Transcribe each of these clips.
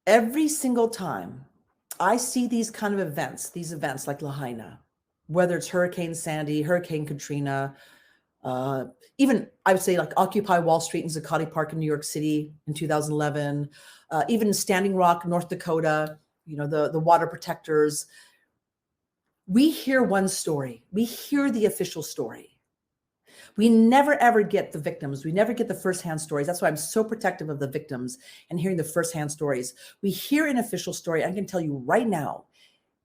Every single time I see these kind of events, like Lahaina, whether it's Hurricane Sandy, Hurricane Katrina, even I would say like Occupy Wall Street in Zuccotti Park in New York City in 2011, even Standing Rock, North Dakota, the water protectors. We hear one story. We hear the official story. We never ever get the victims. We never get the firsthand stories. That's why I'm so protective of the victims and hearing the firsthand stories. We hear an official story. I can tell you right now,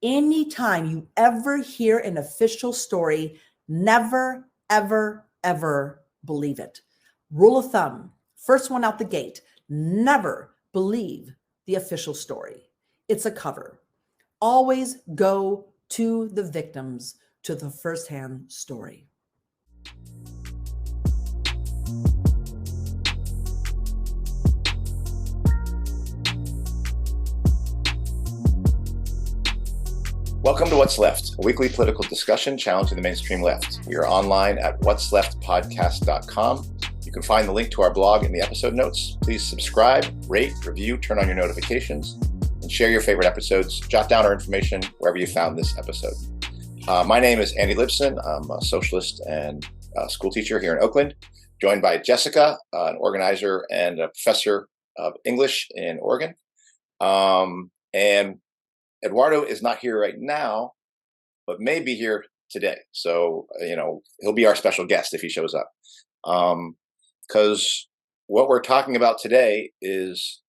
anytime you ever hear an official story, never, ever, ever believe it. Rule of thumb, first one out the gate, never believe the official story. It's a cover. Always go to the victims, to the firsthand story. Welcome to What's Left, a weekly political discussion challenging the mainstream left. We are online at what'sleftpodcast.com. You can find the link to our blog in the episode notes. Please subscribe, rate, review, turn on your notifications, and share your favorite episodes. Jot down our information wherever you found this episode. My name is Andy Libson. I'm a socialist and school teacher here in Oakland, joined by Jessica, an organizer and a professor of English in Oregon. And Eduardo is not here right now, but may be here today. So, he'll be our special guest if he shows up. Because what we're talking about today is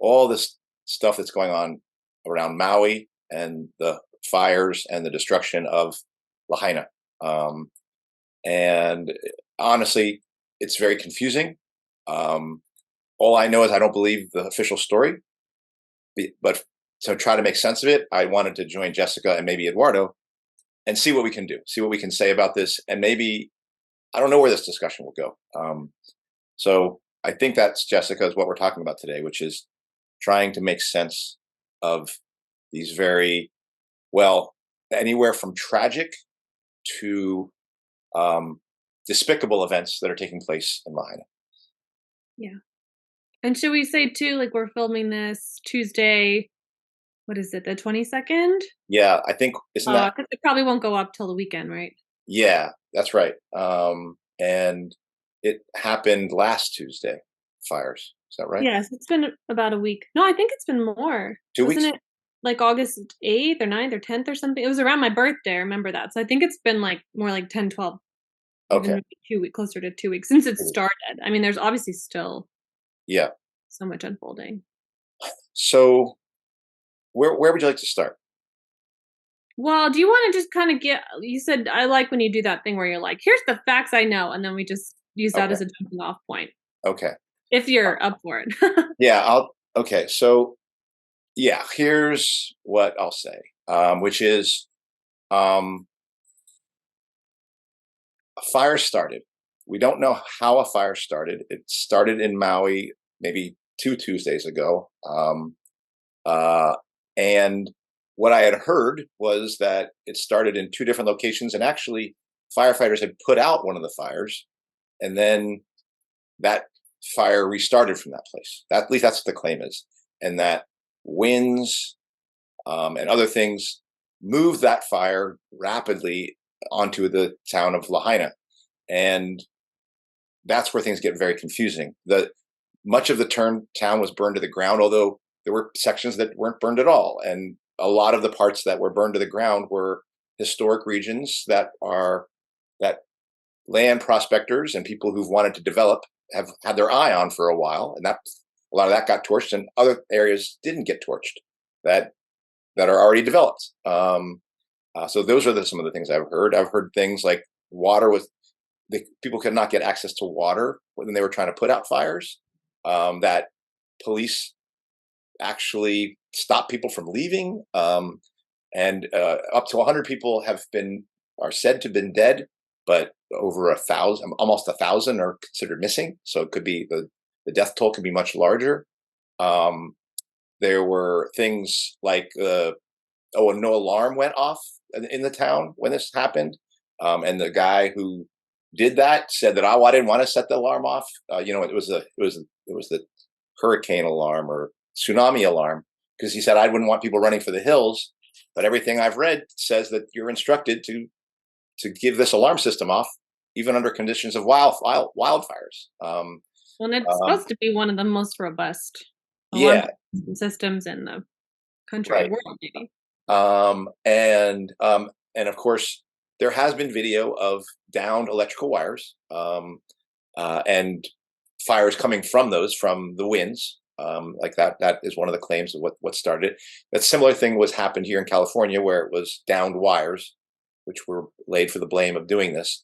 all this stuff that's going on around Maui and the fires and the destruction of Lahaina. And honestly, it's very confusing. All I know is I don't believe the official story, but to try to make sense of it, I wanted to join Jessica and maybe Eduardo and see what we can do, see what we can say about this. And maybe, I don't know where this discussion will go. So I think that's, Jessica, is what we're talking about today, which is trying to make sense of these very, anywhere from tragic to despicable events that are taking place in Lahaina. Yeah. And should we say too, like, we're filming this Tuesday, what is it, the 22nd? Yeah, I think, isn't that? Because it probably won't go up till the weekend, right? Yeah, that's right. And it happened last Tuesday, fires. Is that right? Yes, it's been about a week. No, I think it's been more. 2 weeks? Wasn't it like August 8th or 9th or 10th or something? It was around my birthday, I remember that. So I think it's been like more like 10, 12, Okay. even 2 weeks, closer to 2 weeks since it started. I mean, there's obviously still so much unfolding. So where would you like to start? Well, do you want to just kind of you said, I like when you do that thing where you're like, here's the facts I know, and then we just use that as a jumping off point. Okay. If you're up for it. Yeah, okay. So here's what I'll say, which is, a fire started. We don't know how a fire started. It started in Maui maybe 2 Tuesdays ago. And what I had heard was that it started in 2 different locations, and actually firefighters had put out one of the fires, and then that fire restarted from that place. At least that's what the claim is. And that winds and other things moved that fire rapidly onto the town of Lahaina. And that's where things get very confusing. Much of the town was burned to the ground, although there were sections that weren't burned at all. And a lot of the parts that were burned to the ground were historic regions that land prospectors and people who've wanted to develop have had their eye on for a while. And a lot of that got torched, and other areas didn't get torched that are already developed. So those are some of the things I've heard. I've heard things like people could not get access to water when they were trying to put out fires, that police actually stopped people from leaving, and up to 100 people are said to have been dead, but over 1,000, almost 1,000, are considered missing. So it could be the death toll could be much larger. There were things like no alarm went off in the town when this happened, and the guy who did that said that I didn't want to set the alarm off. It was the hurricane alarm, or tsunami alarm, because he said I wouldn't want people running for the hills, but everything I've read says that you're instructed to give this alarm system off even under conditions of wildfires. Well, and it's supposed to be one of the most robust alarm Yeah, systems in the country, right. world, maybe. And of course, there has been video of downed electrical wires and fires coming from those, from the winds. Like that is one of the claims of what started it. That similar thing happened here in California, where it was downed wires, which were laid for the blame of doing this.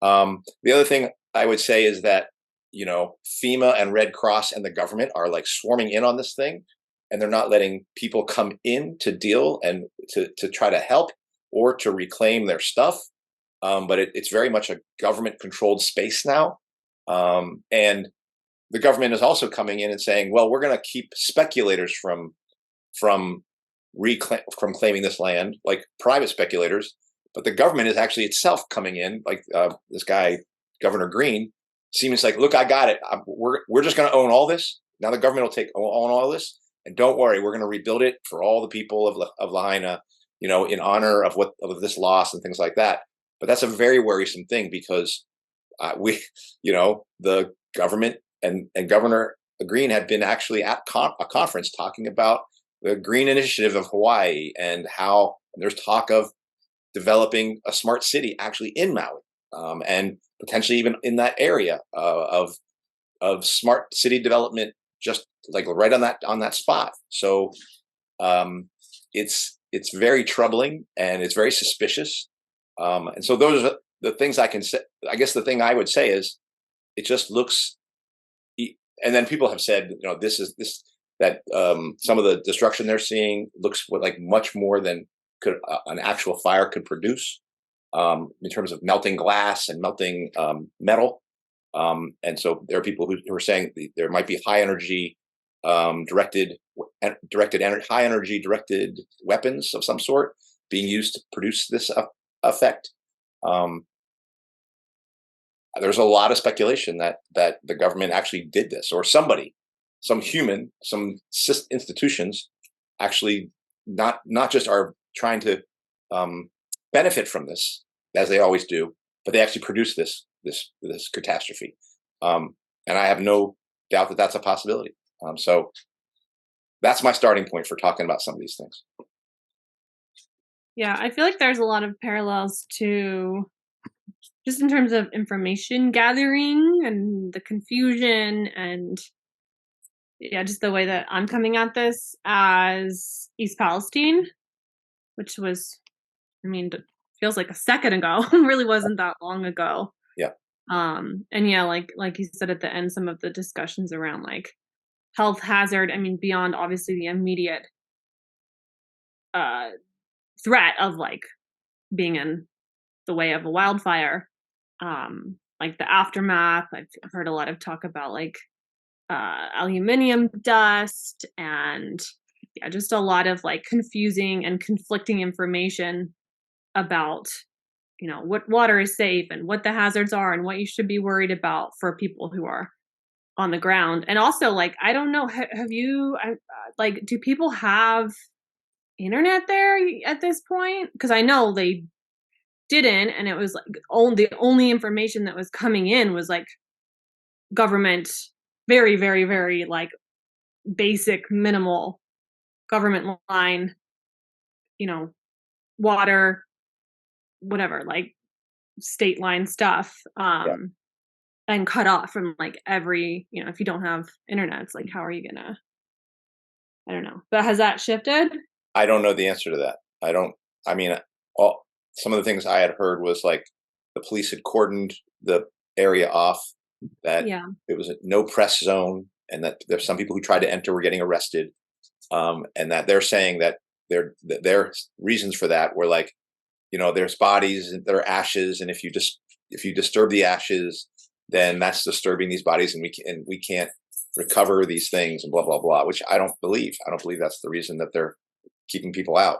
The other thing I would say is that, FEMA and Red Cross and the government are like swarming in on this thing, and they're not letting people come in to deal and to try to help or to reclaim their stuff. But it's very much a government controlled space now. And the government is also coming in and saying, well, we're going to keep speculators from claiming this land, like private speculators. But the government is actually itself coming in, like this guy, Governor Green, seems like, look, I got it. We're just going to own all this. Now the government will own all this. And don't worry, we're going to rebuild it for all the people of Lahaina, in honor of this loss and things like that. But that's a very worrisome thing, because the government and Governor Green had been actually at a conference talking about the Green Initiative of Hawaii and how there's talk of developing a smart city actually in Maui, and potentially even in that area of smart city development, just like right on that spot. So it's very troubling, and it's very suspicious. And so those are the things I can say. I guess the thing I would say is, it just looks. And then people have said, that some of the destruction they're seeing looks like much more than an actual fire could produce, in terms of melting glass and melting metal. And so there are people who are saying there might be high energy directed weapons of some sort being used to produce this effect. There's a lot of speculation that the government actually did this, or somebody, some human, some institutions actually not just are trying to benefit from this, as they always do, but they actually produce this catastrophe. And I have no doubt that that's a possibility. So that's my starting point for talking about some of these things. Yeah, I feel like there's a lot of parallels to, just in terms of information gathering and the confusion, and just the way that I'm coming at this as East Palestine, which was, feels like a second ago. It really wasn't that long ago. Yeah. And like you said at the end, some of the discussions around like health hazard, beyond obviously the immediate threat of like being in the way of a wildfire, like the aftermath. I've heard a lot of talk about like aluminium dust, and just a lot of like confusing and conflicting information about what water is safe and what the hazards are and what you should be worried about for people who are on the ground. And also, like, I don't know, have you like, do people have internet there at this point? Because I know they didn't, and it was like the only information that was coming in was like government, very, very, very like basic, minimal government line, water, whatever, like state line stuff, and cut off from like every, if you don't have internet, it's like, how are you gonna, I don't know. But has that shifted? I don't know the answer to that. Some of the things I had heard was like the police had cordoned the area off, that it was a no press zone, and that there's some people who tried to enter were getting arrested, and that they're saying that their reasons for that were like, there's bodies, there are ashes, and if you disturb the ashes, then that's disturbing these bodies, and we can't recover these things, and blah blah blah. Which I don't believe. I don't believe that's the reason that they're keeping people out.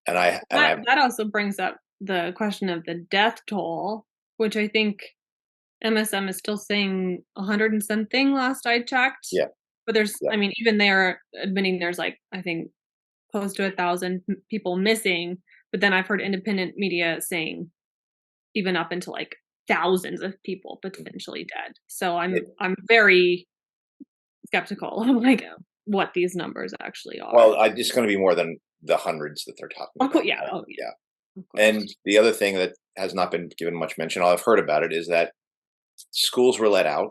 That also brings up the question of the death toll, which I think MSM is still saying 100 and something last I checked. Yeah. But there's, Yeah. I mean, even they're admitting there's like, I think, close to 1,000 people missing. But then I've heard independent media saying even up into like thousands of people potentially dead. So I'm very skeptical of like what these numbers actually are. Well, it's going to be more than the hundreds that they're talking Of about. course, yeah. Right? Oh, yeah. Yeah. Of course. And the other thing that has not been given much mention, all I've heard about it, is that schools were let out.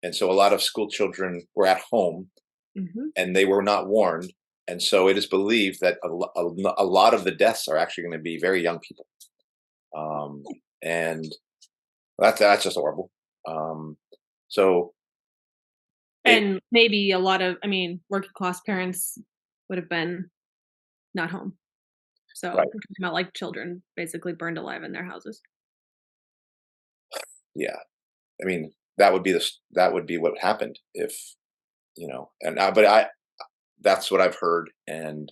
And so a lot of school children were at home and they were not warned. And so it is believed that a lot of the deaths are actually going to be very young people. And that's just horrible. So And maybe a lot of, I mean, working class parents would have been not home. So Right. we're talking about like children basically burned alive in their houses. Yeah, I mean, that would be what happened if, and but that's what I've heard. And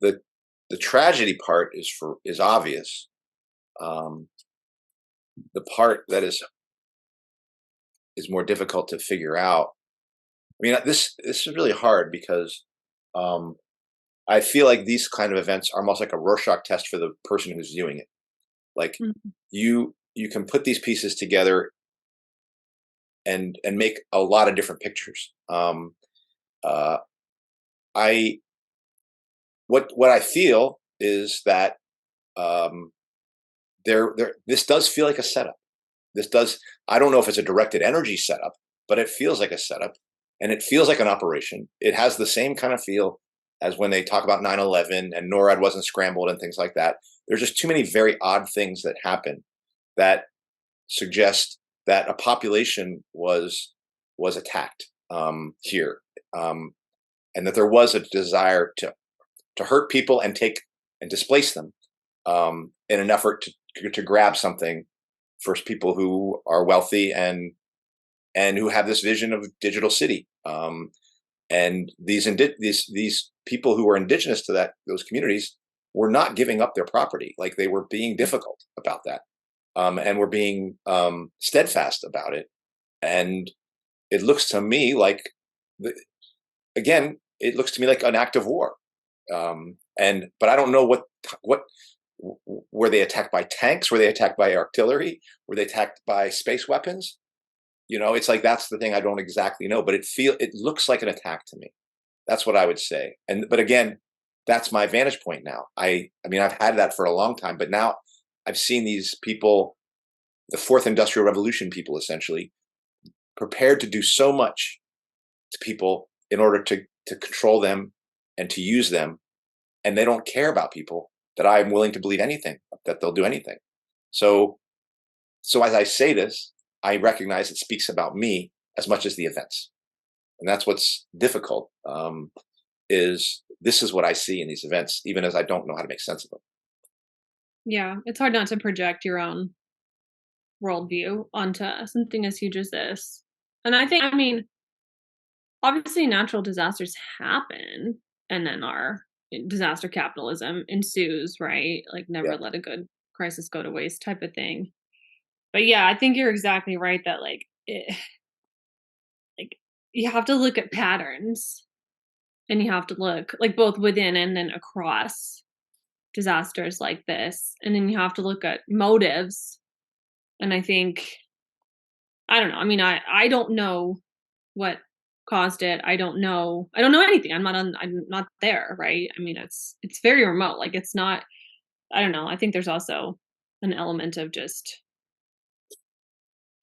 the tragedy part is obvious. The part that is more difficult to figure out. I mean, this is really hard because I feel like these kind of events are almost like a Rorschach test for the person who's viewing it. Like you can put these pieces together and make a lot of different pictures. I what I feel is that this does feel like a setup. I don't know if it's a directed energy setup, but it feels like a setup, and it feels like an operation. It has the same kind of feel as when they talk about 9/11 and NORAD wasn't scrambled and things like that. There's just too many very odd things that happen that suggest that a population was attacked here, and that there was a desire to hurt people and displace them in an effort to grab something for people who are wealthy and who have this vision of digital city. And these people who were indigenous to those communities were not giving up their property. Like, they were being difficult about that, and were being steadfast about it. And it looks to me like, it looks to me like an act of war. But I don't know what were they attacked by tanks? Were they attacked by artillery? Were they attacked by space weapons? It's like, that's the thing I don't exactly know, but it looks like an attack to me. That's what I would say. But again, that's my vantage point now. I mean, I've had that for a long time, but now I've seen these people, the fourth industrial revolution people, essentially prepared to do so much to people in order to control them and to use them. And they don't care about people, that I'm willing to believe anything, that they'll do anything. So as I say this, I recognize it speaks about me as much as the events. And that's what's difficult, is this is what I see in these events, even as I don't know how to make sense of them. Yeah, it's hard not to project your own worldview onto something as huge as this. And I mean, obviously natural disasters happen, and then our disaster capitalism ensues, right? Like, never let a good crisis go to waste type of thing. But yeah, I think you're exactly right that like you have to look at patterns, and you have to look like both within and then across disasters like this. And then you have to look at motives. And I think, I don't know. I mean, I don't know what caused it. I don't know anything. I'm not there, right? I mean, it's very remote. Like, it's not, I don't know. I think there's also an element of just,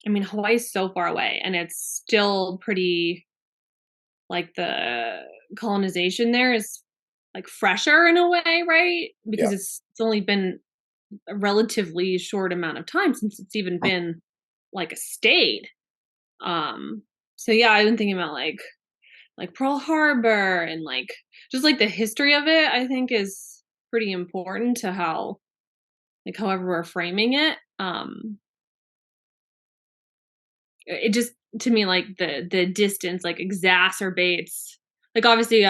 I mean, Hawaii's so far away, and it's still pretty, like, the colonization there is like fresher in a way, right? Because Yeah. it's only been a relatively short amount of time since it's even been like a state. So yeah, I've been thinking about like Pearl Harbor, and like just like the history of it, I think is pretty important to how, like, however we're framing it. It just, to me, like the distance like exacerbates, like, obviously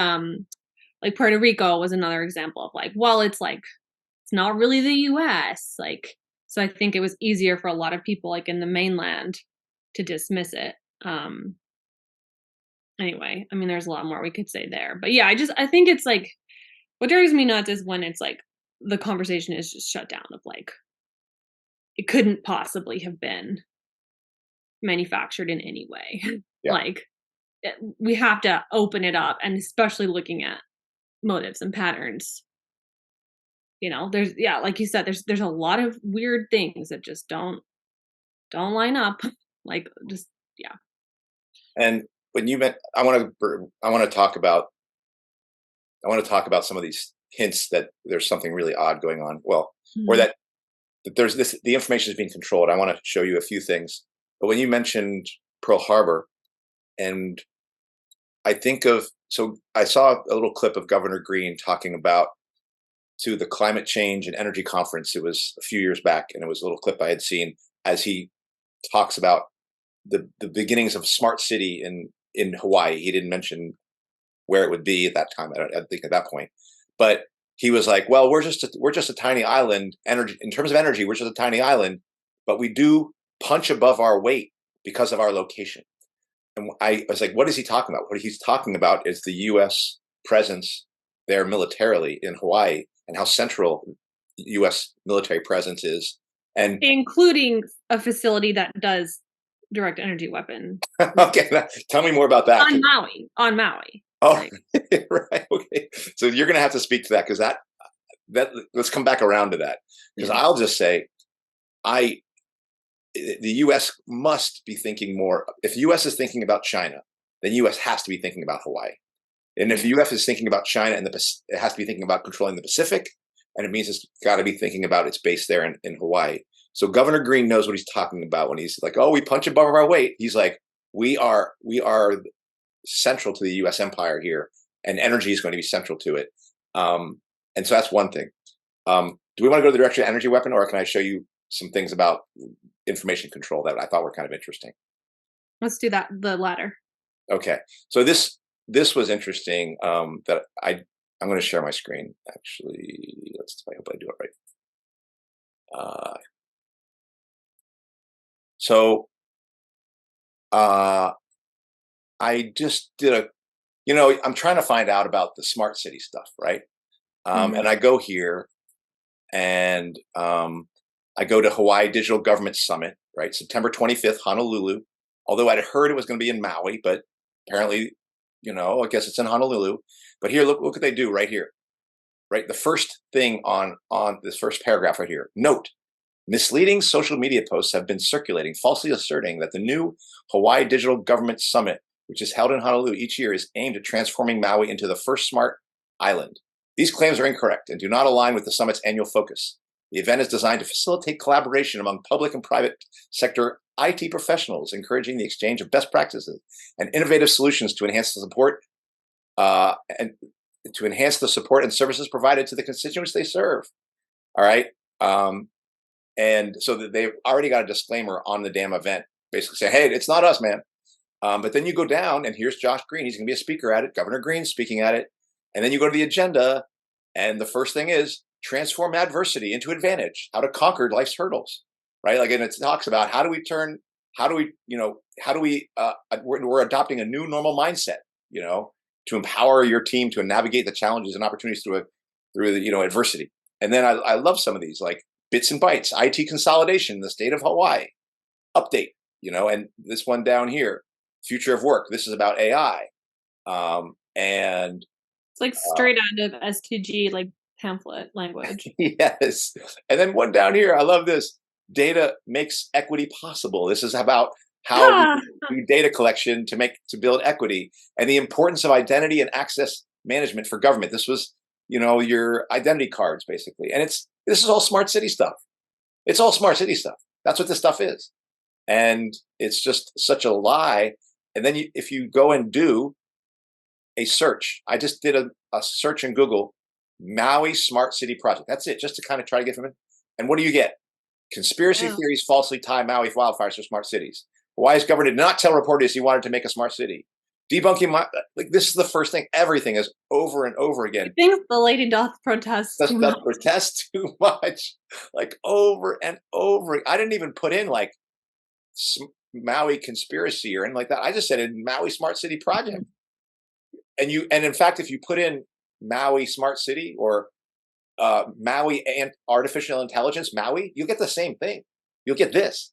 like Puerto Rico was another example of like, well, it's like it's not really the US, like, so I think it was easier for a lot of people like in the mainland to dismiss it. anyway, I mean, there's a lot more we could say there, but yeah, I think it's like, what drives me nuts is when it's like the conversation is just shut down of like, it couldn't possibly have been manufactured in any way. Yeah. Like, we have to open it up, and especially looking at motives and patterns. You know, there's, yeah, like you said, there's a lot of weird things that just don't line up. Like, just, yeah. And when you meant, I want to talk about some of these hints that there's something really odd going on. Well, or that there's this, the information is being controlled. I want to show you a few things. But when you mentioned Pearl Harbor, and I think of, so I saw a little clip of Governor Green talking about to the climate change and energy conference. It was a few years back, and it was a little clip I had seen as he talks about the beginnings of smart city in Hawaii. He didn't mention where it would be at that time. I think at that point, but he was like, "Well, we're just a tiny island. Energy, in terms of energy, we're just a tiny island, but we do punch above our weight because of our location." And I was like, "What is he talking about?" What he's talking about is the U.S. presence there militarily in Hawaii, and how central U.S. military presence is, and including a facility that does direct energy weapon. okay, tell me more about that. On Maui. Oh, like, right. Okay. So you're going to have to speak to that, because that let's come back around to that, because I'll just say, the U.S. must be thinking more. If the U.S. is thinking about China, then U.S. has to be thinking about Hawaii. And if the U.S. is thinking about China, and it has to be thinking about controlling the Pacific, and it means it's got to be thinking about its base there in Hawaii. So Governor Green knows what he's talking about when he's like, "Oh, we punch above our weight." He's like, we are central to the U.S. empire here, and energy is going to be central to it. And so that's one thing. Do we want to go to the direction of energy weapon, or can I show you some things about information control that I thought were kind of interesting? Let's do that, the latter. Okay. So this was interesting. That I'm going to share my screen. Actually, I hope I do it right. So I just did I'm trying to find out about the smart city stuff, right? And I go here, and I go to Hawaii Digital Government Summit, right? September 25th, Honolulu. Although I'd heard it was going to be in Maui, but apparently, I guess it's in Honolulu. But here, look what they do right here, right? The first thing on this first paragraph right here. Note: misleading social media posts have been circulating, falsely asserting that the new Hawaii Digital Government Summit, which is held in Honolulu each year, is aimed at transforming Maui into the first smart island. These claims are incorrect and do not align with the summit's annual focus. The event is designed to facilitate collaboration among public and private sector IT professionals, encouraging the exchange of best practices and innovative solutions to enhance the support and services provided to the constituents they serve. All right. And so that they've already got a disclaimer on the damn event, basically saying, "Hey, it's not us, man." But then you go down, and here's Josh Green. He's going to be a speaker at it. Governor Green's speaking at it. And then you go to the agenda, and the first thing is transform adversity into advantage, how to conquer life's hurdles, right? Like, and it talks about we're adopting a new normal mindset, to empower your team to navigate the challenges and opportunities through adversity. And then I love some of these, like bits and bytes, IT consolidation in the state of Hawaii, update, and this one down here, future of work. This is about AI. And it's like straight out of STG, like pamphlet language. Yes. And then one down here, I love this. Data makes equity possible. This is about how we do data collection to build equity, and the importance of identity and access management for government. This was, your identity cards, basically. And this is all smart city stuff. It's all smart city stuff. That's what this stuff is. And it's just such a lie. And then if you go and do a search, I just did a search in Google, Maui Smart City Project. That's it, just to kind of try to get from it. And what do you get? Conspiracy theories falsely tie Maui wildfires to smart cities. Hawaii's government did not tell reporters he wanted to make a smart city. Debunking this is the first thing. Everything is over and over again. I think the lady doth protest too much. Protest too much, like over and over. I didn't even put in like Maui conspiracy or anything like that. I just said in Maui Smart City Project. And in fact, if you put in Maui Smart City or Maui and artificial intelligence, Maui, you'll get the same thing. You'll get this.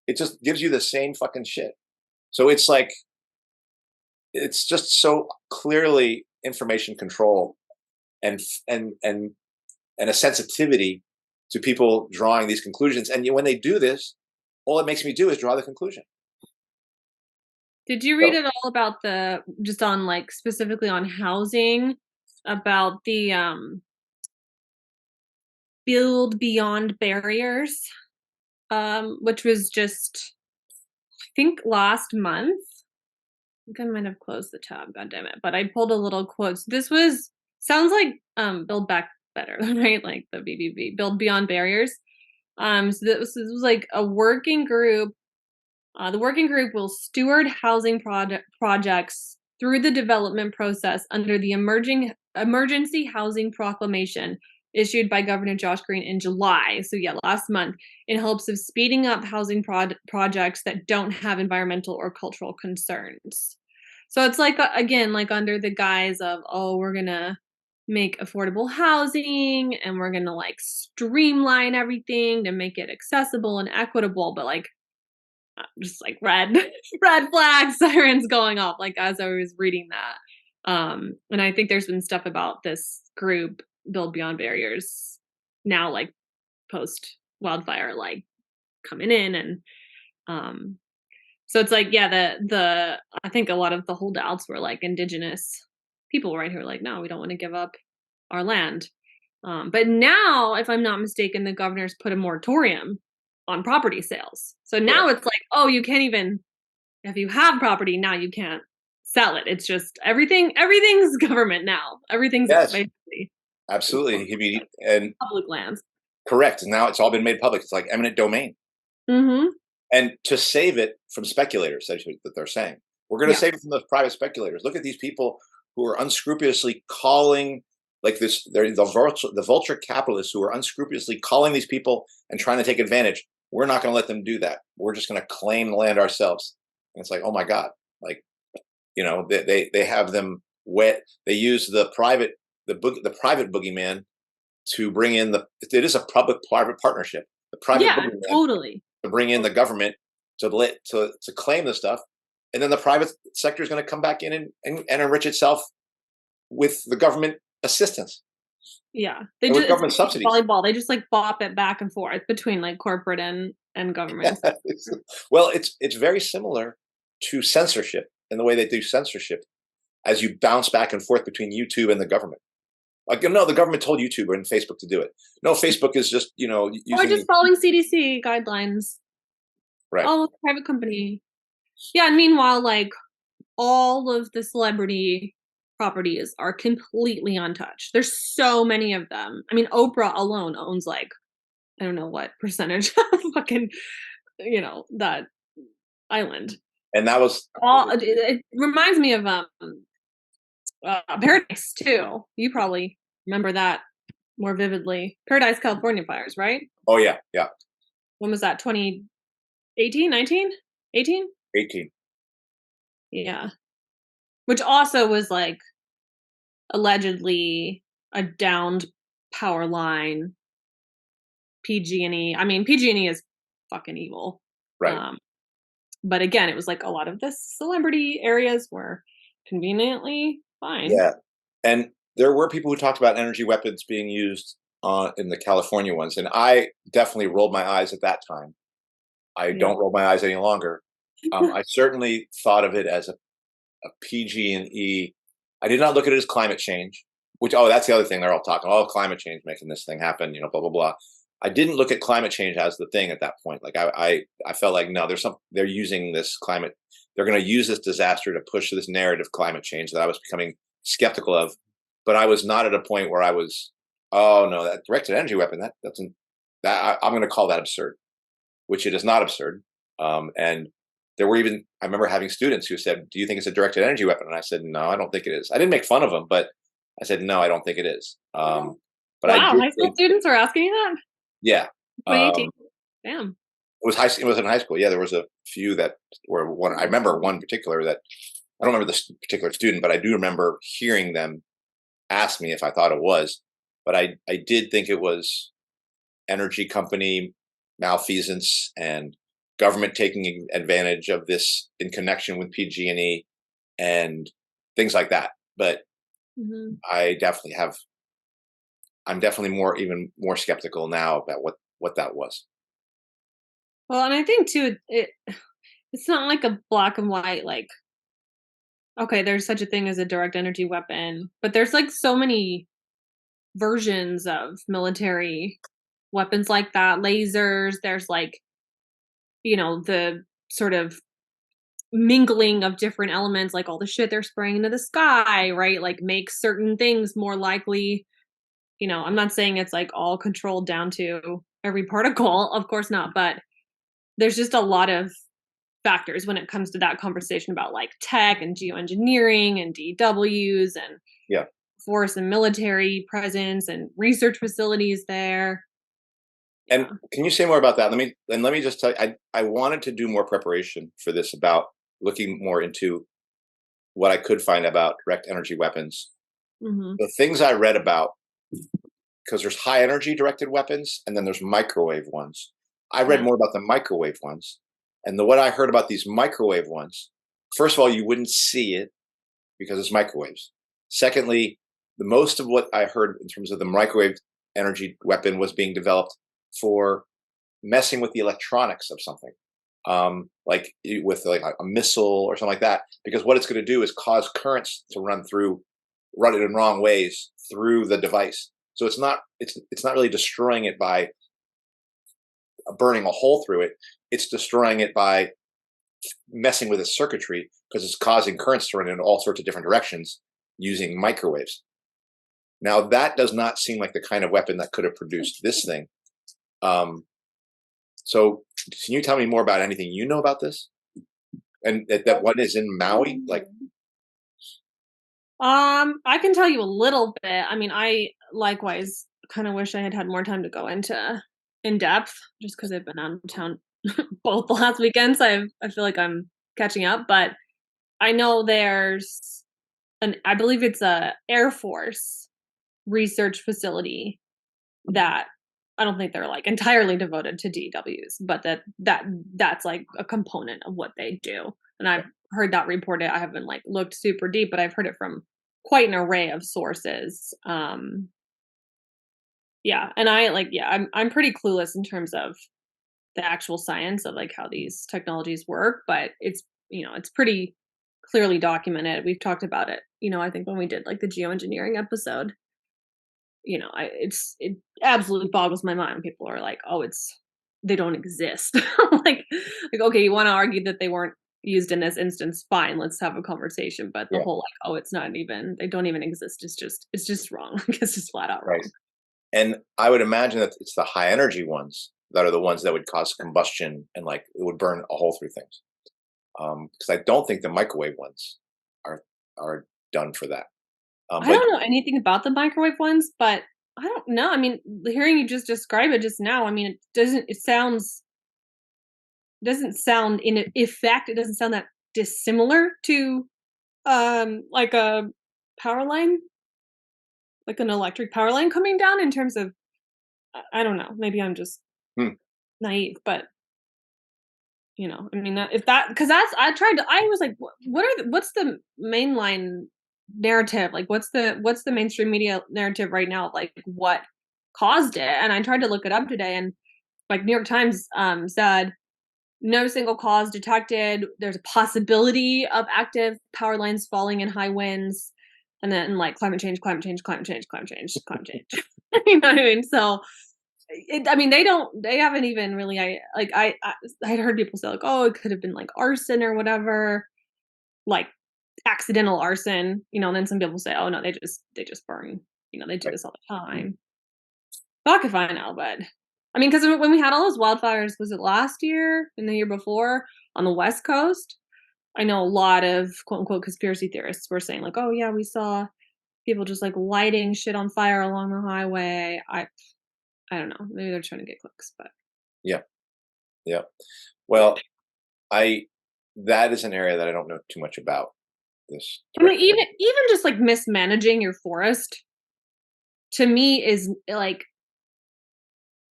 It just gives you the same fucking shit. So it's like, it's just so clearly information control and a sensitivity to people drawing these conclusions. And when they do this, all it makes me do is draw the conclusion. Did you read at all about just on like specifically on housing, about the Build Beyond Barriers, which was just, I think, last month? I think I might have closed the tab, God damn it. But I pulled a little quote. So this sounds like Build Back Better, right? Like the BBB, Build Beyond Barriers. So this was like a working group. The working group will steward housing projects through the development process under the Emergency Housing Proclamation issued by Governor Josh Green in July. So yeah, last month, in hopes of speeding up housing projects that don't have environmental or cultural concerns. So it's like, again, like under the guise of, oh, we're going to make affordable housing and we're going to like streamline everything to make it accessible and equitable. But like, just like red flag sirens going off, like as I was reading that. And I think there's been stuff about this group, Build Beyond Barriers, now like post wildfire, like coming in. And so it's like, yeah, I think a lot of the holdouts were like indigenous people, right, who are like, no, we don't want to give up our land. But now, if I'm not mistaken, the governor's put a moratorium on property sales. So now it's like, oh, you can't even, if you have property, now you can't sell it. It's just everything's government now. Everything's basically. Absolutely. And public lands. Correct. And now it's all been made public. It's like eminent domain. Mm-hmm. And to save it from speculators, that they're saying, we're going to save it from those private speculators. Look at these people who are unscrupulously calling like this. They're the vulture capitalists who are unscrupulously calling these people and trying to take advantage. We're not going to let them do that. We're just going to claim the land ourselves. And it's like, oh my God, like, you know, they have them wet. They use the private boogeyman to bring in it is a public-private partnership. The private boogeyman totally to bring in the government to claim the stuff, and then the private sector is going to come back in and enrich itself with the government assistance. Yeah, they just government subsidies. Volleyball. They just like bop it back and forth between like corporate and government. Well, it's very similar to censorship in the way they do censorship, as you bounce back and forth between YouTube and the government. Like, no, the government told YouTube and Facebook to do it. No, Facebook is just, you know, or just following CDC guidelines. Right. Oh, private company. Yeah, and meanwhile, like all of the celebrity properties are completely untouched. There's so many of them. I mean, Oprah alone owns like, I don't know what percentage of fucking, you know, that island. And that was it reminds me of Paradise too. You probably remember that more vividly. Paradise, California fires, right? Oh yeah, yeah. When was that? 2018, 19, 18? 18. Yeah. Which also was like allegedly a downed power line. PG&E. I mean, PG&E is fucking evil. Right. But again, it was like a lot of the celebrity areas were conveniently fine. Yeah. And there were people who talked about energy weapons being used in the California ones. And I definitely rolled my eyes at that time. I don't roll my eyes any longer. I certainly thought of it as a PG&E. I did not look at it as climate change, which, that's the other thing they're all talking. Oh, climate change making this thing happen, you know, blah, blah, blah. I didn't look at climate change as the thing at that point. Like I felt like, no, they're using this climate. They're going to use this disaster to push this narrative climate change that I was becoming skeptical of. But I was not at a point where I was, oh no, that directed energy weapon, I'm going to call that absurd, which it is not absurd. And there were even, I remember having students who said, do you think it's a directed energy weapon? And I said, no, I don't think it is. I didn't make fun of them, but I said, no, I don't think it is. But wow, high school students are asking you that? Yeah. 2018. Damn. It was in high school. Yeah, there was a few that were one. I remember one particular that I don't remember this particular student, but I do remember hearing them ask me if I thought it was. But I did think it was energy company malfeasance and government taking advantage of this in connection with PG&E and things like that. But Mm-hmm. I'm definitely even more skeptical now about what that was. Well, and I think too, it's not like a black and white, like, okay, there's such a thing as a direct energy weapon, but there's like so many versions of military weapons like that. Lasers, there's like, the sort of mingling of different elements, like all the shit they're spraying into the sky, right? Like makes certain things more likely. I'm not saying it's like all controlled down to every particle, of course not, but there's just a lot of factors when it comes to that conversation about like tech and geoengineering and DWs and Yeah. force and military presence and research facilities there. And can you say more about that? Let me just tell you, I wanted to do more preparation for this about looking more into what I could find about direct energy weapons. Mm-hmm. The things I read about, because there's high energy directed weapons and then there's microwave ones. I read more about the microwave ones. And what I heard about these microwave ones, first of all, you wouldn't see it because it's microwaves. Secondly, the most of what I heard in terms of the microwave energy weapon was being developed for messing with the electronics of something, like with like a missile or something like that. Because what it's going to do is cause currents to run it in wrong ways through the device. So it's not really destroying it by burning a hole through it. It's destroying it by messing with its circuitry because it's causing currents to run in all sorts of different directions using microwaves. Now that does not seem like the kind of weapon that could have produced this thing. So can you tell me more about anything you know about this? And that one is in Maui, like. I can tell you a little bit. I mean, I likewise kind of wish I had more time to go into in depth, just because I've been out of town both the last weekends. I feel like I'm catching up, but I know there's I believe it's a Air Force research facility that I don't think they're like entirely devoted to DWs, but that's like a component of what they do. And I've heard that reported. I haven't like looked super deep, but I've heard it from quite an array of sources. Yeah, and I'm pretty clueless in terms of the actual science of like how these technologies work, but it's pretty clearly documented. We've talked about it, I think when we did like the geoengineering episode. It absolutely boggles my mind when people are like, oh, they don't exist. like okay, you want to argue that they weren't used in this instance, fine, let's have a conversation. But the whole like, oh, they don't even exist, it's just wrong. It's just flat out wrong. Right. And I would imagine that it's the high energy ones that are the ones that would cause combustion and like it would burn a hole through things. Because I don't think the microwave ones are done for that. I don't know anything about the microwave ones, but I don't know. I mean, hearing you just describe it just now, I mean, it doesn't sound in effect, it doesn't sound that dissimilar to like a power line, like an electric power line coming down in terms of I don't know, maybe I'm just naive, but I mean, if that, because I was like, what's the mainline narrative? Like, what's the mainstream media narrative right now? Like, what caused it? And I tried to look it up today, and like New York Times said, no single cause detected. There's a possibility of active power lines falling in high winds, and then like climate change. You know what I mean? So. They haven't even really, I had heard people say like, oh, it could have been like arson or whatever, like accidental arson, and then some people say, oh no, they just burn, they do this all the time. Fuck if I know, but I mean, because when we had all those wildfires, was it last year and the year before on the West Coast? I know a lot of quote unquote conspiracy theorists were saying like, oh yeah, we saw people just like lighting shit on fire along the highway. I don't know. Maybe they're trying to get clicks, but yeah, Yeah. Well, that is an area that I don't know too much about. This. I mean, even just like mismanaging your forest to me is like,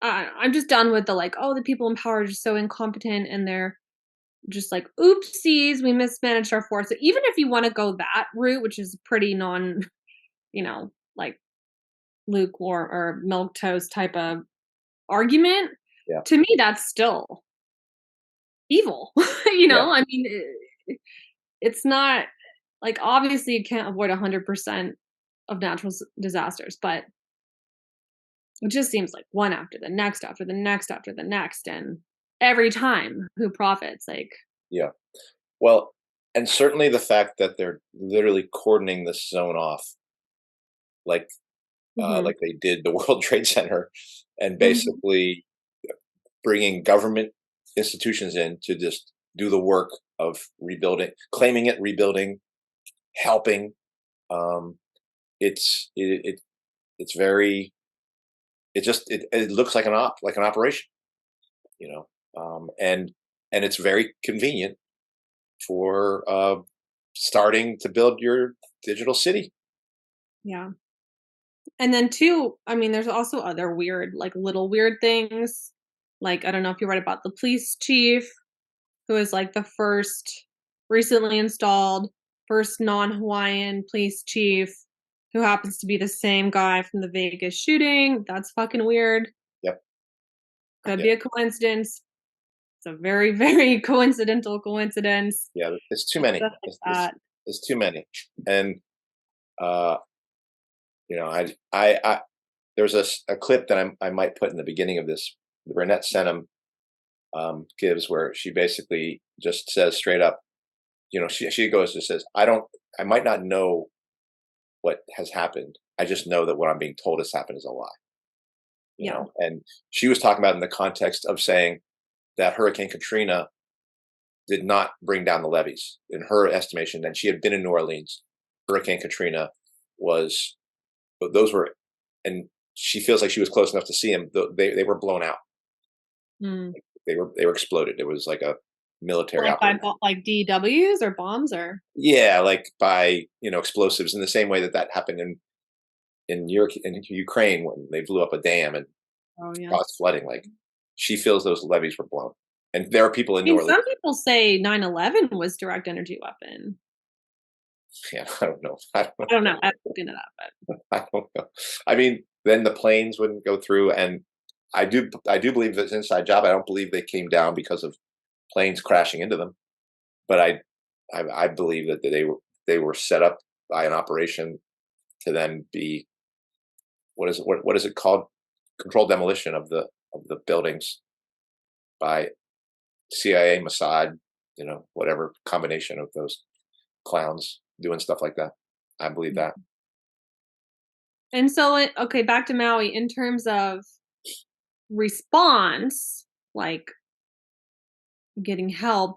I'm just done with the like, oh, the people in power are just so incompetent and they're just like, oopsies, we mismanaged our forest. So even if you want to go that route, which is pretty like lukewarm or milquetoast type of argument, Yeah. to me that's still evil. Yeah. I mean, it's not like, obviously you can't avoid 100% of natural disasters, but it just seems like one after the next after the next after the next, and every time who profits? Like, Yeah. Well, and certainly the fact that they're literally cordoning this zone off, like mhm, like they did the World Trade Center, and mhm, basically bringing government institutions in to just do the work of rebuilding, claiming it, rebuilding, helping. Um, it's very, it looks like an operation, you know, and it's very convenient for starting to build your digital city. yeah. And then too, I mean, there's also other weird, like little weird things. Like, I don't know if you read about the police chief, who is like the first recently installed first non-Hawaiian police chief, who happens to be the same guy from the Vegas shooting. That's fucking weird. Yep. Could Yeah. be a coincidence. It's a very, very coincidental coincidence. Yeah. It's too many. Stuff like that. It's too many. And uh, I there's a clip that I might put in the beginning of this. The Reineitte Senum gives, where she basically just says straight up, she goes and says, I might not know what has happened. I just know that what I'm being told has happened is a lie. Yeah. And she was talking about in the context of saying that Hurricane Katrina did not bring down the levees in her estimation. And she had been in New Orleans. Hurricane Katrina was, those were, and she feels like she was close enough to see them. They were blown out. Mm. They were exploded. It was like a military Like by operation. like DWs or bombs or? Yeah, like by explosives, in the same way that happened in Ukraine when they blew up a dam and Oh yeah. caused flooding. Like, she feels those levees were blown, and there are people in I New mean, Orleans. some people say 9/11 was direct energy weapon. Yeah, I don't know. I don't I don't know. know. I haven't looked into that, but I don't know. I mean, then the planes wouldn't go through, and I do believe that it's an inside job. I don't believe they came down because of planes crashing into them, but I believe that they were set up by an operation to then be, what is it called, controlled demolition of the buildings by CIA, Mossad, whatever combination of those clowns doing stuff like that. I believe that. and so okay, back to Maui in terms of response, like getting help.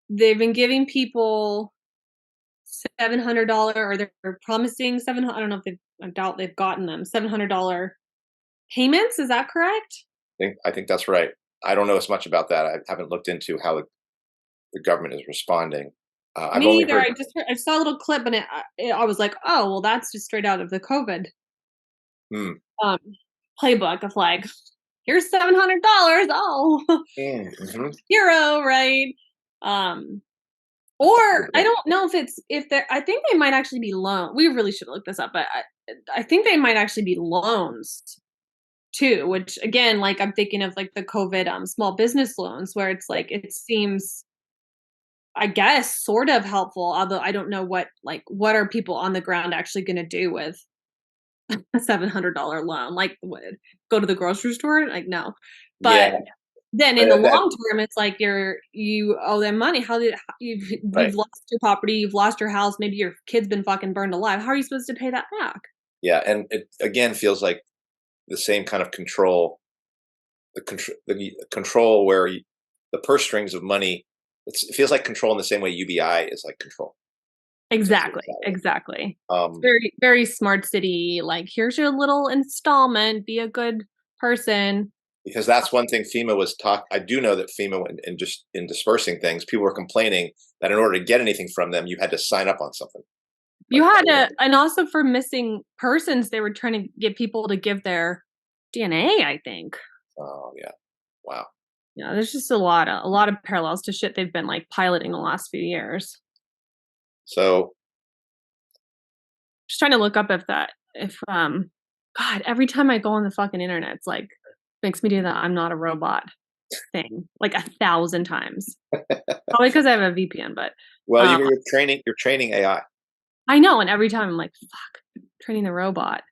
They've been giving people $700, or they're promising 700. I don't know if I doubt they've gotten them $700 payments. Is that correct? I think that's right. I don't know as much about that. I haven't looked into how the government is responding. I've Me only either. heard. I saw a little clip and I was like, oh well, that's just straight out of the COVID Hmm. um, playbook of like, here's $700. Oh, Mm-hmm. hero, right? Um, or I don't know if they're. I think they might actually be loan. We really should look this up, but I think they might actually be loans too. Which again, like I'm thinking of like the COVID small business loans, where it's like it seems, I guess, sort of helpful. Although I don't know what are people on the ground actually going to do with a $700 loan? Like, what, go to the grocery store? Like, no. Yeah. But then in the long term, it's like you owe them money. You've Right. lost your property, you've lost your house, maybe your kid's been fucking burned alive. How are you supposed to pay that back? Yeah, and it again feels like the same kind of control, the control where the purse strings of money. It feels like control in the same way UBI is like control. Exactly. Exactly. Um, Very, very smart city. Like, here's your little installment. Be a good person. Because that's one thing FEMA was I do know that FEMA, in dispersing things, people were complaining that in order to get anything from them, you had to sign up on something. You had to, and also for missing persons, they were trying to get people to give their DNA, I think. Oh yeah. Wow. Yeah, there's just a lot of parallels to shit they've been like piloting the last few years. So Just trying to look up if God, every time I go on the fucking internet, it's like makes me do that I'm not a robot thing like 1,000 times. Probably because I have a VPN, but well, you're training AI. I know, and every time I'm like, fuck, training the robot.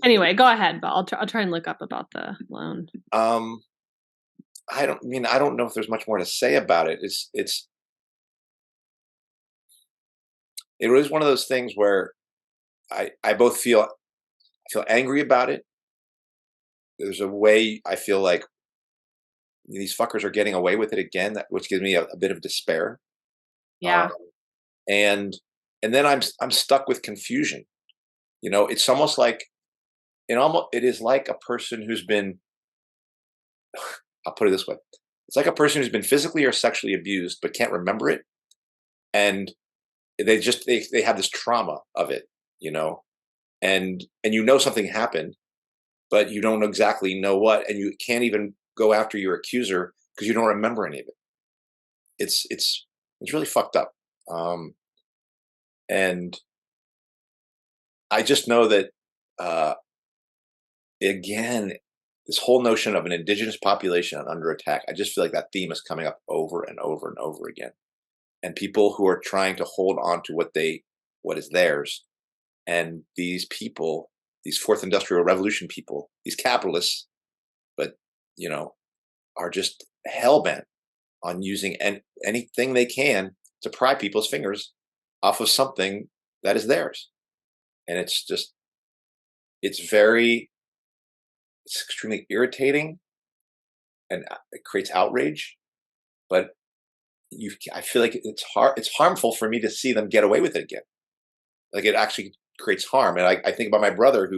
Anyway, go ahead, but I'll try and look up about the loan. I don't know if there's much more to say about it. It was one of those things where I both feel angry about it. There's a way I feel like these fuckers are getting away with it again, which gives me a bit of despair. Yeah. And then I'm stuck with confusion. It's almost like it is like a person who's been, I'll put it this way. It's like a person who's been physically or sexually abused but can't remember it, and they have this trauma of it, and something happened, but you don't exactly know what, and you can't even go after your accuser because you don't remember any of it. It's really fucked up. And I just know that again, this whole notion of an indigenous population under attack, I just feel like that theme is coming up over and over and over again. And people who are trying to hold on to what is theirs. And these people, these fourth industrial revolution people, these capitalists, but are just hell-bent on using anything they can to pry people's fingers off of something that is theirs. And it's extremely irritating, and it creates outrage, but I feel like it's harmful for me to see them get away with it again. Like, it actually creates harm. And I think about my brother,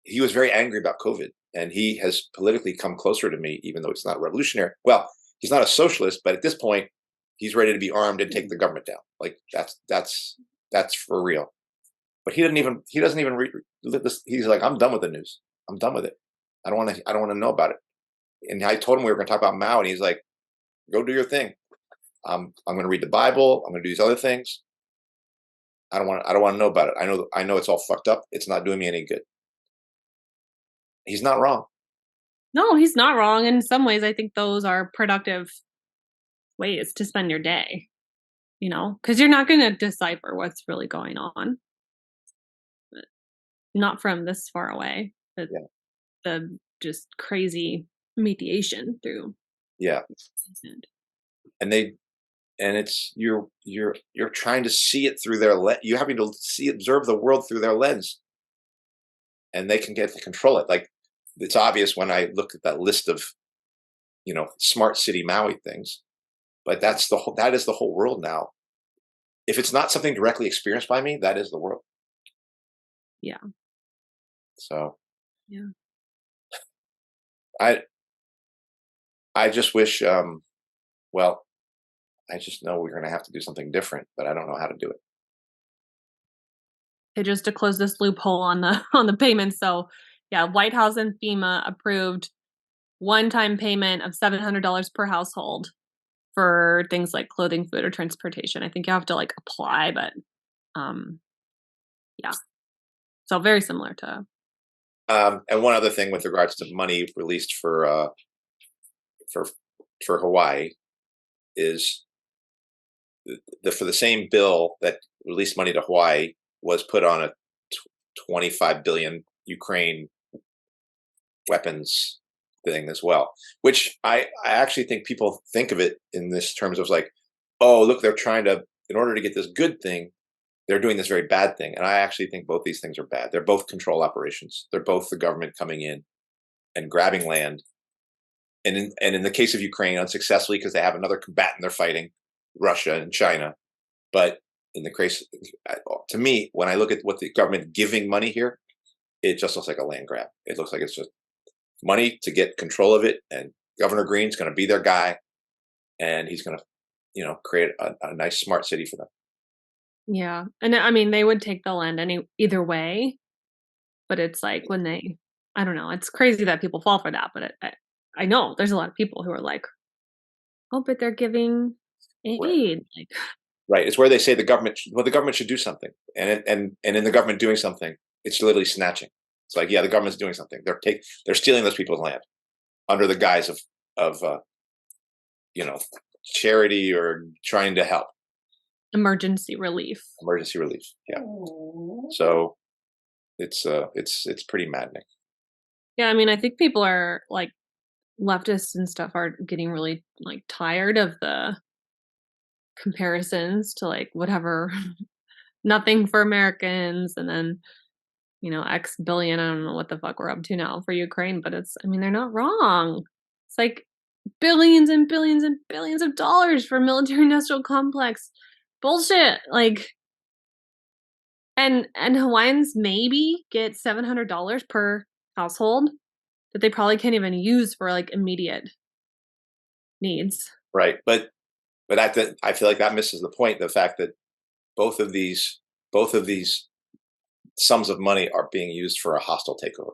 he was very angry about COVID, and he has politically come closer to me, even though it's not revolutionary. Well, he's not a socialist, but at this point he's ready to be armed and take the government down. Like, that's for real. But he doesn't even read this. He's like, I'm done with the news. I'm done with it. I don't want to know about it. And I told him we were going to talk about Maui, and he's like, go do your thing. I'm going to read the Bible. I'm going to do these other things. I don't want to know about it. I know it's all fucked up. It's not doing me any good. He's not wrong. No, he's not wrong. In some ways, I think those are productive ways to spend your day, because you're not going to decipher what's really going on. But not from this far away. But the just crazy mediation through. Yeah. And it's you're trying to see it through their lens. You're having to observe the world through their lens, and they can get to control it. Like, it's obvious when I look at that list of smart city Maui things, but that is the whole world now. If it's not something directly experienced by me, that is the world. Yeah. So yeah, I just wish I just know we're going to have to do something different, but I don't know how to do it. Okay, just to close this loophole on the payments. So yeah, White House and FEMA approved one-time payment of $700 per household for things like clothing, food, or transportation. I think you have to apply, but yeah. So very similar to. And one other thing with regards to money released for Hawaii is for the same bill that released money to Hawaii was put on a 25 billion Ukraine weapons thing as well, which I actually think people think of it in this terms of like, oh, look, they're trying to, in order to get this good thing, they're doing this very bad thing. And I actually think both these things are bad. They're both control operations. They're both the government coming in and grabbing land. And in the case of Ukraine, unsuccessfully, because they have another combatant they're fighting, Russia and China. But in the case, to me, when I look at what the government giving money here, it just looks like a land grab. It looks like it's just money to get control of it, and Governor Green's going to be their guy, and he's going to create a nice smart city for them. Yeah. And I mean, they would take the land either way, but it's like when I don't know, it's crazy that people fall for that, but I know there's a lot of people who are like, oh, but they're giving aid. Like, right. It's where they say the government should do something, and in the government doing something, it's literally snatching. It's like, yeah, the government's doing something. They're stealing those people's land under the guise of charity or trying to help. emergency relief. Yeah. So it's pretty maddening. Yeah, I mean, I think people are like leftists and stuff are getting really like tired of the comparisons to like whatever nothing for Americans and then X billion. I don't know what the fuck we're up to now for Ukraine, but I mean, they're not wrong. It's like billions and billions and billions of dollars for military industrial complex. Bullshit. Like, and Hawaiians maybe get $700 per household that they probably can't even use for like immediate needs. Right. But I feel like that misses the point. The fact that both of these sums of money are being used for a hostile takeover.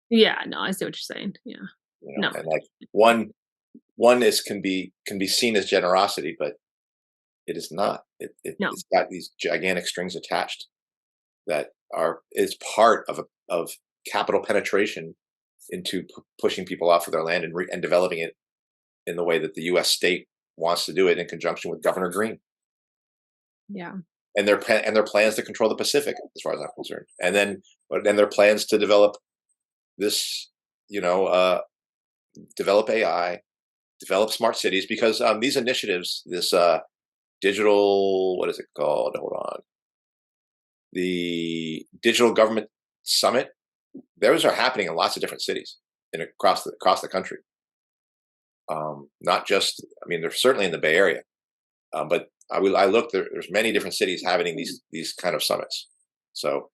Yeah, no, I see what you're saying. Yeah. No. And like one can be seen as generosity, but it is not. It's got these gigantic strings attached that is part of capital penetration into pushing people off of their land and developing it in the way that the U.S. state wants to do it in conjunction with Governor Green. Yeah. And their plans to control the Pacific, as far as I'm concerned, and then their plans to develop this, develop AI, develop smart cities, because these initiatives, this digital, what is it called? Hold on, the Digital Government Summit. Those are happening in lots of different cities across the country. Not just, I mean, they're certainly in the Bay Area, but I looked. There's many different cities having these kind of summits. So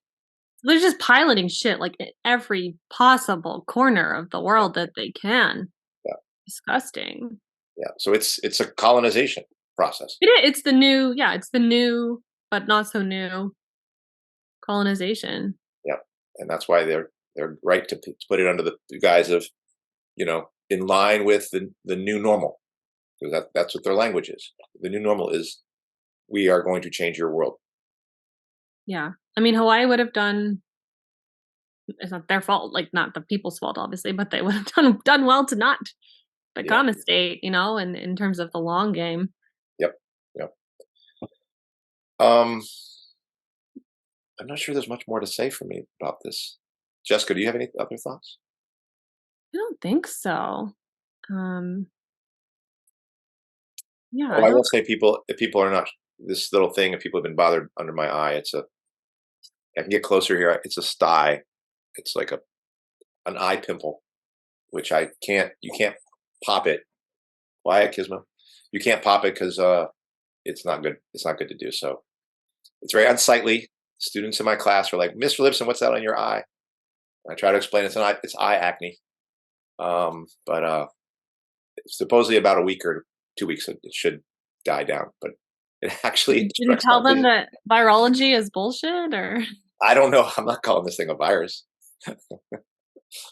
they're just piloting shit like in every possible corner of the world that they can. Yeah. Disgusting. Yeah. So it's a colonization process. It's the new, but not so new colonization. Yeah, and that's why they're right to put it under the guise of, in line with the new normal, because that's what their language is. The new normal is, we are going to change your world. Yeah. I mean, Hawaii would have done, it's not their fault, like not the people's fault, obviously, but they would have done well to not become a state, in terms of the long game. Yep. I'm not sure there's much more to say for me about this. Jessica, do you have any other thoughts? I don't think so. Yeah. I will say, if people are not, this little thing, if people have been bothered under my eye, I can get closer here. It's a sty. It's like an eye pimple, which you can't pop it. Why, Kisma? You can't pop it because it's not good. It's not good to do. So it's very unsightly. Students in my class were like, "Mr. Lipson, what's that on your eye?" I try to explain it's eye acne. But supposedly about a week or 2 weeks it should die down. But it actually. Did you tell them that virology is bullshit, or? I don't know. I'm not calling this thing a virus.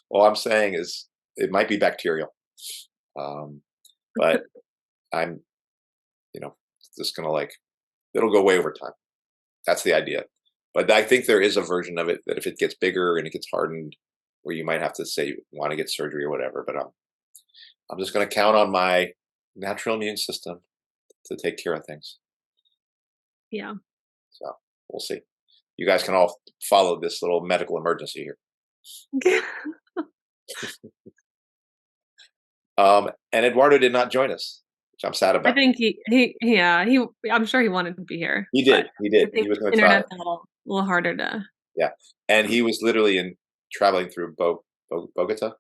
All I'm saying is it might be bacterial. But I'm, just gonna it'll go away over time. That's the idea. But I think there is a version of it that if it gets bigger and it gets hardened, where you might have to say you want to get surgery or whatever. But I'm just gonna count on my natural immune system to take care of things. Yeah. So we'll see. You guys can all follow this little medical emergency here. And Eduardo did not join us, which I'm sad about. I think I'm sure he wanted to be here. He did. He was going to try. A little harder to. Yeah, and he was literally traveling through Bogota,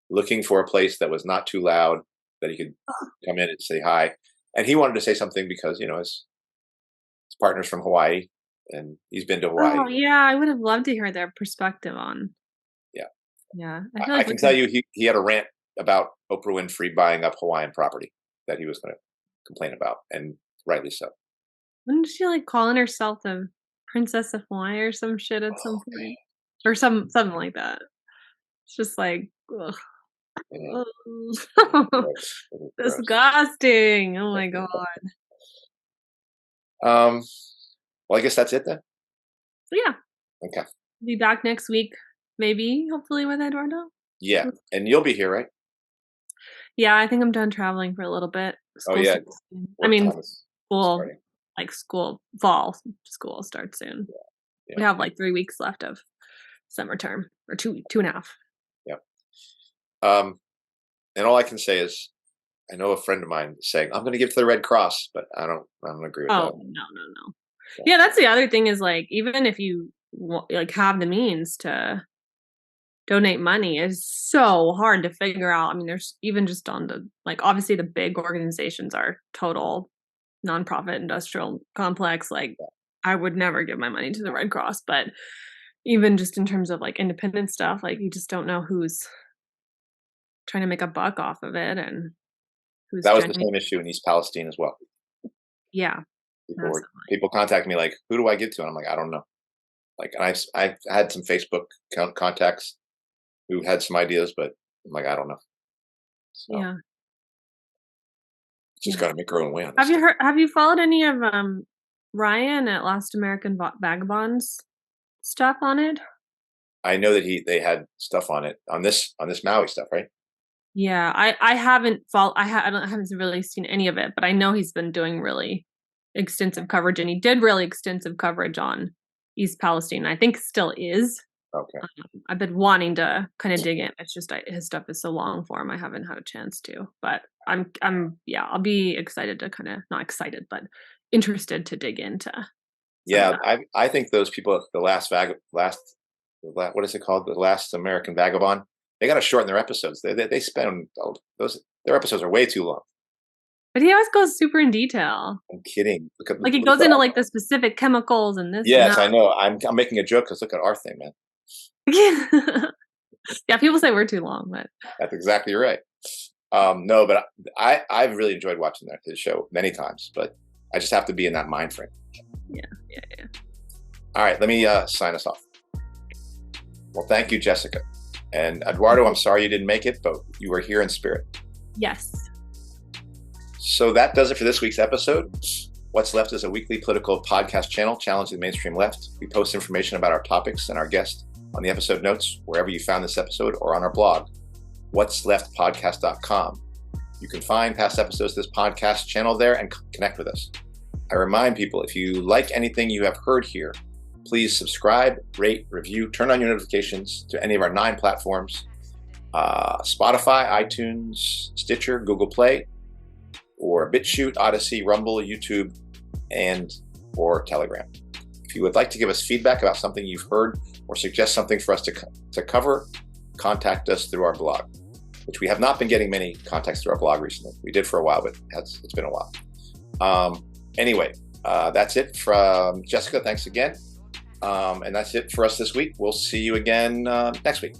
looking for a place that was not too loud, that he could come in and say hi. And he wanted to say something because his partner's from Hawaii, and he's been to Hawaii. Oh yeah, I would have loved to hear their perspective on. Yeah, Yeah, I I, feel I like can tell you, he had a rant about Oprah Winfrey buying up Hawaiian property that he was going to complain about, and rightly so. Wasn't she like calling herself the Princess of Hawaii or some shit at some point, or something like that? It's just like, ugh. Yeah, Ugh. gross. It is gross. Disgusting. Oh my god. Well, I guess that's it then. So yeah, Okay. be back next week, maybe, hopefully with Eduardo. Yeah, and you'll be here, right? Yeah, I think I'm done traveling for a little bit. Oh School yeah. starts soon. I Work mean, time is school, starting. like fall school starts soon. Yeah. We have like 3 weeks left of summer term, or two and a half. And all I can say is, I know a friend of mine is saying, I'm going to give to the Red Cross, but I don't agree with Oh, that. no. So, Yeah, that's the other thing is like, even if you like have the means to donate money, is so hard to figure out. I mean, there's even just on the, like, obviously the big organizations are total nonprofit industrial complex. Like, I would never give my money to the Red Cross, but even just in terms of like independent stuff, like you just don't know who's trying to make a buck off of it and who's that was the genuine. same issue in East Palestine as well. Yeah, People contact me like, who do I give to? And I'm like, I don't know. Like, and I've had some Facebook contacts who had some ideas, but I'm like, I don't know. So yeah. just got to make our own way on this. Have you followed any of Ryan at Last American Vagabonds stuff on it? I know that they had stuff on it on this Maui stuff, right? Yeah, I haven't I haven't really seen any of it, but I know he's been doing really extensive coverage, and he did really extensive coverage on East Palestine. I think still is. Okay. I've been wanting to kind of dig in. It's just his stuff is so long for him. I haven't had a chance to, but yeah, I'll be excited to not excited, but interested to dig into. Yeah, I think those people, the what is it called? The Last American Vagabond. They got to shorten their episodes. They spend their episodes are way too long. But he always goes super in detail. I'm kidding. Like he goes into like the specific chemicals and this. Yes, and I know. I'm making a joke because look at our thing, man. Yeah, people say we're too long, but that's exactly right. No, but I've really enjoyed watching his show many times, but I just have to be in that mind frame. Yeah. All right, let me sign us off. Well, thank you, Jessica. And Eduardo, I'm sorry you didn't make it, but you were here in spirit. Yes. So that does it for this week's episode. What's Left is a weekly political podcast channel challenging the mainstream left. We post information about our topics and our guests on the episode notes, wherever you found this episode, or on our blog, what'sleftpodcast.com. You can find past episodes of this podcast channel there and connect with us. I remind people, if you like anything you have heard here, please subscribe, rate, review, turn on your notifications to any of our 9 platforms, Spotify, iTunes, Stitcher, Google Play, or Bitchute, Odysee, Rumble, YouTube, or Telegram. If you would like to give us feedback about something you've heard or suggest something for us to cover, contact us through our blog, which we have not been getting many contacts through our blog recently. We did for a while, but it's been a while. Anyway, that's it from Jessica. Thanks again. And that's it for us this week. We'll see you again next week.